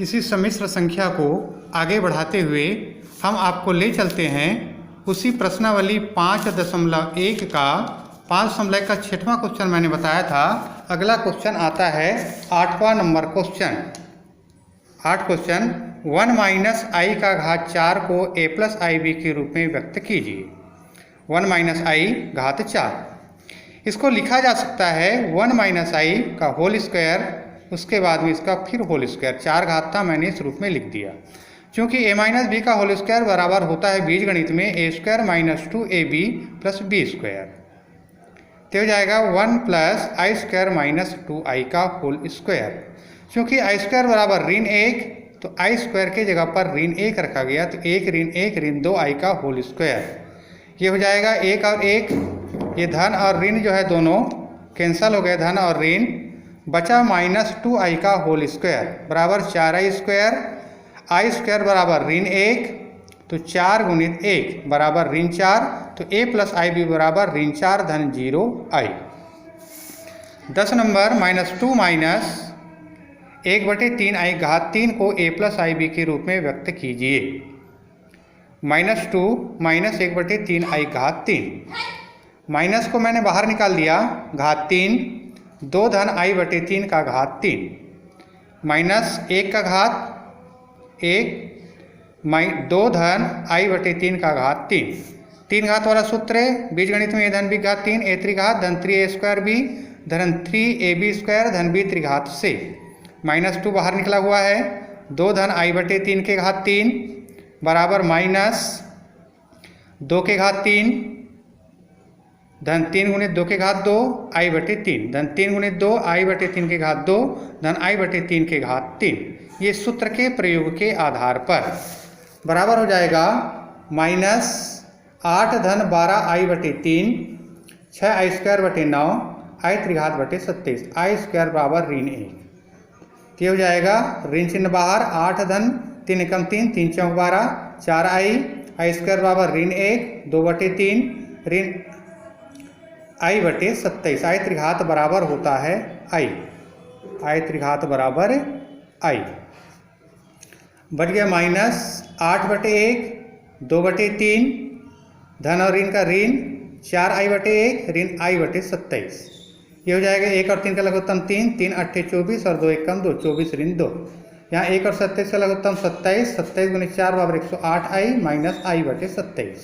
किसी सम्मिश्र संख्या को आगे बढ़ाते हुए हम आपको ले चलते हैं उसी प्रश्नावली 5.1 का 5 का 6वां क्वेश्चन मैंने बताया था। अगला क्वेश्चन आता है 8वां नंबर क्वेश्चन। 8 क्वेश्चन 1 माइनस आई का घात 4 को a प्लस आई बी के रूप में व्यक्त कीजिए। 1 माइनस आई घात 4 इसको लिखा जा सकता है 1 माइनस आई का होल स्क्वायर, उसके बाद में इसका फिर होल स्क्वायर। 4 घात था, मैंने इस रूप में लिख दिया। क्योंकि a माइनस बी का होल स्क्वायर बराबर होता है बीजगणित में a square minus 2ab plus b square, तो हो जाएगा 1 प्लस आई स्क्वायर माइनस 2i का होल स्क्वायर। क्योंकि आई स्क्वायर बराबर ऋण 1, तो आई स्क्वायर की जगह पर ऋण 1 रखा गया, तो 1 ऋण 1 ऋण 2i का होल स्क्वायर। ये हो जाएगा 1 और 1, ये धन और ऋण जो है दोनों कैंसल हो गए, धन और ऋण बचा माइनस 2i का होल स्क्वायर बराबर 4i स्क्वायर। आई स्क्वायर बराबर ऋण 1, तो 4 गुणित 1 बराबर ऋण 4, तो a प्लस आई बी बराबर ऋण 4 धन 0i। 10 नंबर -2 माइनस 1/3i घात 3 को a प्लस आई बी के रूप में व्यक्त कीजिए। -2 माइनस 1/3i घात 3, माइनस को मैंने बाहर निकाल दिया, घात 3 2 धन i/3 का घात 3 माइनस 1 का घात 1 2 धन i/3 का घात 3। 3 घात वाला सूत्र है बीजगणित में, a धन b घात 3 a त्रिघात धन 3a स्क्वायर b धन 3ab स्क्वायर धन b त्रिघात से। -2 बाहर निकला हुआ है, 2 धन i/3 के घात 3 बराबर माइनस 2 के घात 3 धन 3 गुणित 2 के घात 2 i/3 धन 3 गुणित 2 i/3 के घात 2 धन i/3 के घात 3। ये सूत्र के प्रयोग के आधार पर बराबर हो जाएगा -8 धन 12 i/3 6i स्क्वायर बटे 9 i त्रिघात बटे 27 i स्क्वायर बराबर ऋण 1। ये हो जाएगा ऋण चिन्ह बाहर, 8 धन 3 एकम 3 3 चौक 12 4i i स्क्वायर बराबर ऋण 1 2/3 ऋण i/27 i त्रिघात बराबर होता है i त्रिघात बराबर i। बच गया -8/1 2/3 धन और ऋण का ऋण 4i/1 ऋण i/27। ये हो जाएगा 1 और 3 का लघुत्तम 3 3 8 24 और 2 एकम 2 24 ऋण 2। यहाँ 1 और 27 का लघुत्तम 27 27 गुणित 4 बराबर 108i माइनस i/27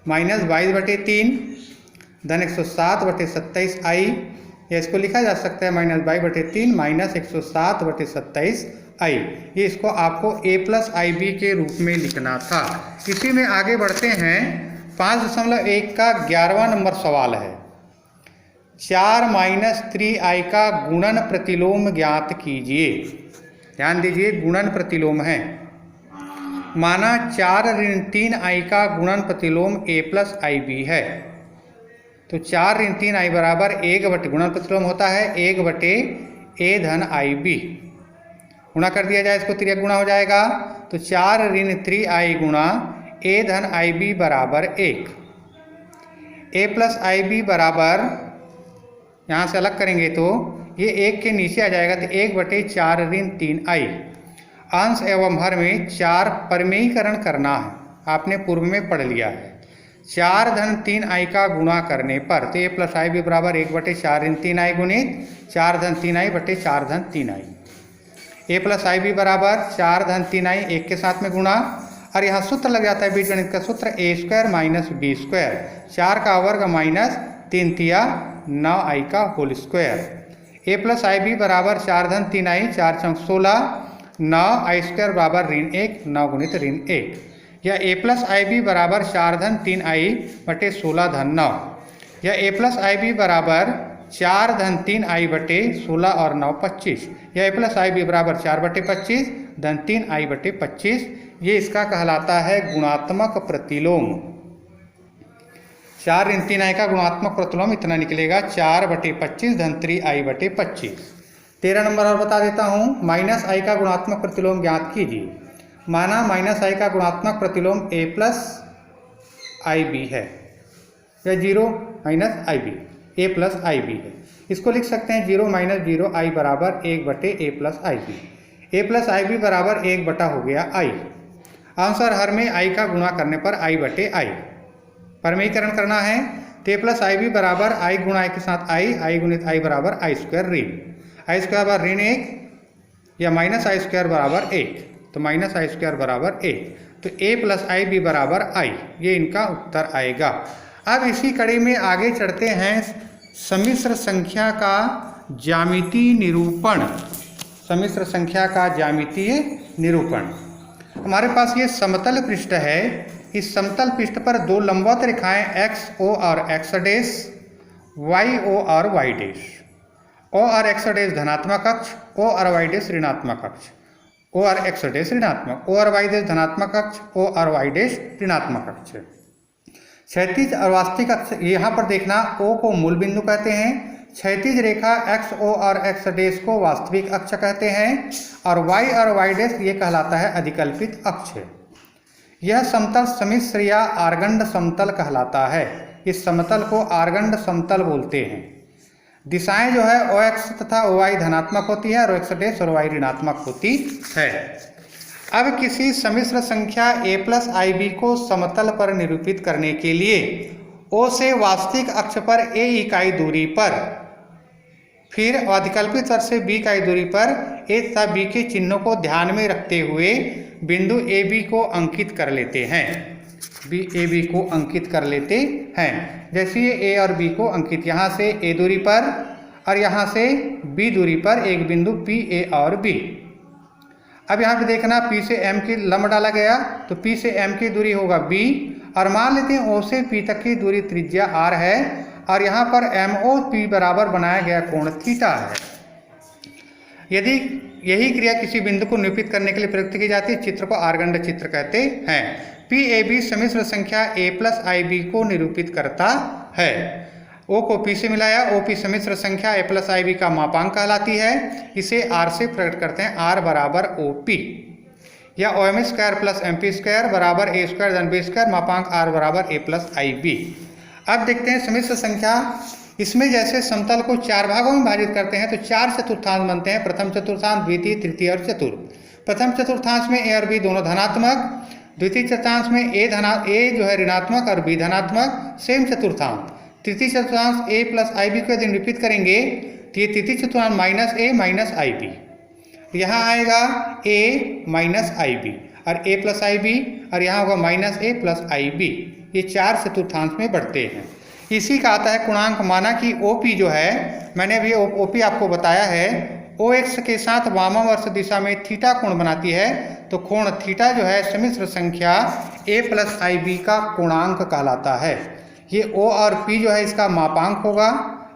माइनस 22/3 धन 107/27i। या इसको लिखा जा सकता है -22/3 माइनस 107/27i। ये इसको आपको a प्लस आई बी के रूप में लिखना था। इसी में आगे बढ़ते हैं। 5.1 का 11वां नंबर सवाल है। 4 माइनस 3i का गुणन प्रतिलोम ज्ञात कीजिए। ध्यान दीजिए, गुणन प्रतिलोम है। माना 4 ऋण 3i का गुणन प्रतिलोम a प्लस आई बी है, तो 4 ऋण 3i बराबर 1 गुणन प्रतिलोम होता है 1/a धन आई बी। गुणा कर दिया जाए, इसको तिर्यक गुणा हो जाएगा, तो 4 ऋण 3i गुणा a धन आई बी बराबर 1। a प्लस आई बी बराबर, यहाँ से अलग करेंगे तो ये 1 के नीचे आ जाएगा, तो 1/4 ऋण 3i। अंश एवं हर में 4 परिमेयीकरण करना है, आपने पूर्व में पढ़ लिया है। 4 धन 3i का गुणा करने पर, तो a प्लस आई बी बराबर 1/4 ऋण 3i गुणित 4 धन 3i बटे 4 धन 3i। a plus i b बराबर 4 धन 3i 1 के साथ में गुणा, और यहाँ सूत्र लग जाता है बीजगणित का सूत्र a square minus b square, 4 का वर्ग माइनस 3 तिया 9i का whole square. a plus i b बराबर 4 धन 3i 4 चौक 16 9i स्क्वायर बराबर ऋण 1 9 गुणित ऋण 1। या a प्लस आई बी बराबर 4 धन 3i बटे 16 धन 9, या a प्लस आई बी बराबर 4 धन 3i बटे 16 और 9 25, या a प्लस आई बी बराबर 4/25 धन 3i बटे 25। ये इसका कहलाता है गुणात्मक प्रतिलोम। 4 ऋण 3i का गुणात्मक प्रतिलोम इतना निकलेगा 4/25 धन 3i बटे 25। 13 नंबर और बता देता हूँ, -i का गुणात्मक प्रतिलोम ज्ञात कीजिए। माना -i का गुणात्मक प्रतिलोम a प्लस आई बी है, या 0 minus i b a plus i b है। इसको लिख सकते हैं 0 माइनस 0 i बराबर 1/a plus i B. A plus i b बराबर 1 बटा हो गया आई। आंसर हर में आई का गुणा करने पर आई बटे आई। परमीकरण करना है तो ए प्लस आई बी बराबर आई गुणा आई के साथ आई गुणित आई बराबर आई स्क्वायर ऋण आई स्क्वायर बराबर ऋण 1 या माइनस आई स्क्वायर बराबर 1, तो माइनस आई स्क्वायर बराबर 1, तो ए प्लस आई बी बराबर आई, ये इनका उत्तर आएगा। अब इसी कड़ी में आगे चढ़ते हैं सम्मिश्र संख्या का ज्यामितीय निरूपण। सम्मिश्र संख्या का ज्यामितीय निरूपण। हमारे पास ये समतल पृष्ठ है। इस समतल पृष्ठ पर दो लंबवत रेखाएं एक्स ओ और एक्स डैश, वाई ओ और वाई डैश। ओ और एक्स डैश धनात्मक अक्ष, ओ और वाई डैश ऋणात्मक अक्ष। ओ और एक्स डैश ऋणात्मक, ओ और वाई डैश धनात्मक अक्ष, ओ और वाई डैश ऋणात्मक अक्ष। क्षैतिज और वास्तविक अक्ष, यहाँ पर देखना ओ को मूल बिंदु कहते हैं, क्षैतिज रेखा एक्स ओ और एक्स डैश को वास्तविक अक्ष कहते हैं, और वाई और वाई डैश ये कहलाता है अधिकल्पित अक्ष। यह समतल सम्मिश्र या आर्गंड समतल कहलाता है। इस समतल को आर्गंड समतल बोलते हैं। दिशाएं जो है ओ एक्स तथा ओ वाई धनात्मक होती है और एक्स डैश और वाई ऋणात्मक होती है। अब किसी सम्मिश्र संख्या a प्लस आई बी को समतल पर निरूपित करने के लिए O से वास्तविक अक्ष पर a इकाई दूरी पर, फिर अधिकल्पित अक्ष से b इकाई दूरी पर a तथा b के चिन्हों को ध्यान में रखते हुए बिंदु a b को अंकित कर लेते हैं। a b को अंकित कर लेते हैं। जैसे ये a और b को अंकित, यहाँ से a दूरी पर और यहाँ से b दूरी पर एक बिंदु p a और b। अब यहाँ पे देखना P से M की लंब डाला गया, तो P से M की दूरी होगा B, और मान लेते हैं O से P तक की दूरी त्रिज्या R है, और यहाँ पर MOP बराबर बनाया गया कोण थीटा है। यदि यही क्रिया किसी बिंदु को निरूपित करने के लिए प्रयुक्त की जाती है, चित्र को आर्गंड चित्र कहते हैं। PAB सम्मिश्र संख्या A प्लस IB को निरूपित करता है। O को P से मिलाया, OP सम्मिश्र संख्या A प्लस IB का मापांक कहलाती है। इसे R से प्रकट करते हैं, R बराबर OP, या OM square plus MP square बराबर A स्क्वायर धन B स्क्वायर, मापांक R बराबर A प्लस IB। अब देखते हैं सम्मिश्र संख्या। इसमें जैसे समतल को 4 भागों में विभाजित करते हैं तो 4 चतुर्थांश बनते हैं, प्रथम चतुर्थांश, द्वितीय, तृतीय और चतुर्थ। प्रथम चतुर्थांश में A और B दोनों धनात्मक, द्वितीय चतुर्थांश में A जो है ऋणात्मक और B धनात्मक, सेम चतुर्थांश। तृतीय चतुर्थांश A प्लस IB को यदि निरूपित करेंगे तो ये तृतीय चतुर्थांश माइनस A माइनस IB, यहाँ आएगा A माइनस IB और A प्लस IB, और यहाँ होगा माइनस A प्लस IB। ये 4 चतुर्थांश में बढ़ते हैं। इसी का आता है गुणांक। माना कि OP जो है, मैंने अभी OP आपको बताया है, OX के साथ वामावर्त दिशा में थीटा कोण बनाती है, तो कोण थीटा जो है सम्मिश्र संख्या A प्लस IB का कोणांक कहलाता है। ये O और P जो है इसका मापांक होगा,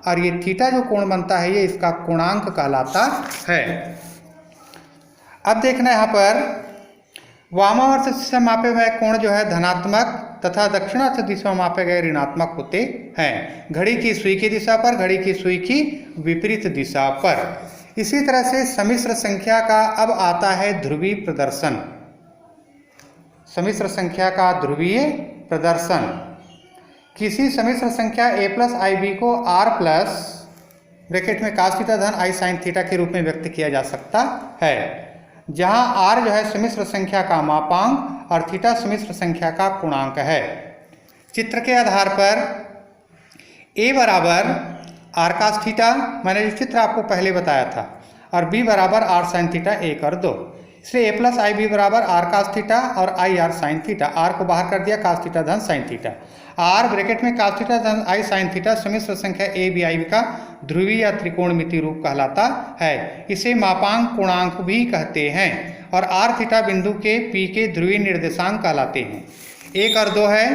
और ये थीटा जो कोण बनता है ये इसका कोणांक कहलाता है। अब देखना यहाँ पर वामावर्त से मापे गए कोण जो है धनात्मक तथा दक्षिणावर्त दिशा में मापे गए ऋणात्मक होते हैं। घड़ी की सुई की दिशा पर, घड़ी की सुई की विपरीत दिशा पर। इसी तरह से सम्मिश्र संख्या का अब आता है ध्रुवीय प्रदर्शन। सम्मिश्र संख्या का ध्रुवीय प्रदर्शन। किसी सम्मिश्र संख्या A प्लस IB को R प्लस ब्रैकेट में cos थीटा धन I sin थीटा के रूप में व्यक्त किया जा सकता है, जहां R जो है सम्मिश्र संख्या का मापांक और थीटा सम्मिश्र संख्या का पूर्णांक है। चित्र के आधार पर A बराबर R cos थीटा, मैंने जो चित्र आपको पहले बताया था, और B बराबर R sin थीटा 1 और 2। इसलिए A प्लस IB बराबर R cos थीटा और I R sin theta. R को बाहर कर दिया, cos थीटा धन sin थीटा। R ब्रैकेट में cos थीटा धन I sin थीटा सम्मिश्र संख्या A B I B का ध्रुवीय या त्रिकोणमितीय रूप कहलाता है। इसे मापांक पूर्णांक भी कहते हैं, और R थीटा बिंदु के P के ध्रुवीय निर्देशांक कहलाते हैं। 1 और 2 है,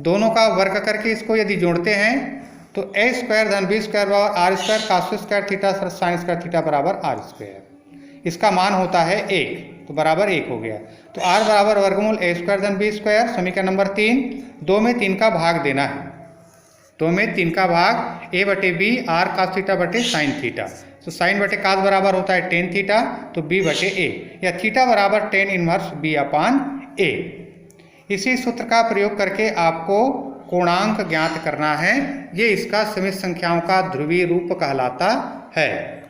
दोनों का वर्ग करके इसको यदि जोड़ते हैं तो A स्क्वायर धन B स्क्वायर बराबर R square cos square theta sine square theta बराबर R स्क्वायर। इसका मान होता है 1, तो बराबर 1 हो गया। तो R बराबर वर्गमूल A स्क्वायर धन B स्क्वायर। समीकरण नंबर 3, 2 में 3 का भाग देना है। 2 में 3 का भाग A बटे B R cos थीटा बटे साइन थीटा। तो साइन बटे कास बराबर होता है टेन थीटा, तो B बटे A, या थीटा बराबर tan inverse B upon A। इसी सूत्र का प्रयोग करके आपको कोणांक ज्ञात करना है। ये इसका सम्मिश्र संख्याओं का ध्रुवीय रूप कहलाता है।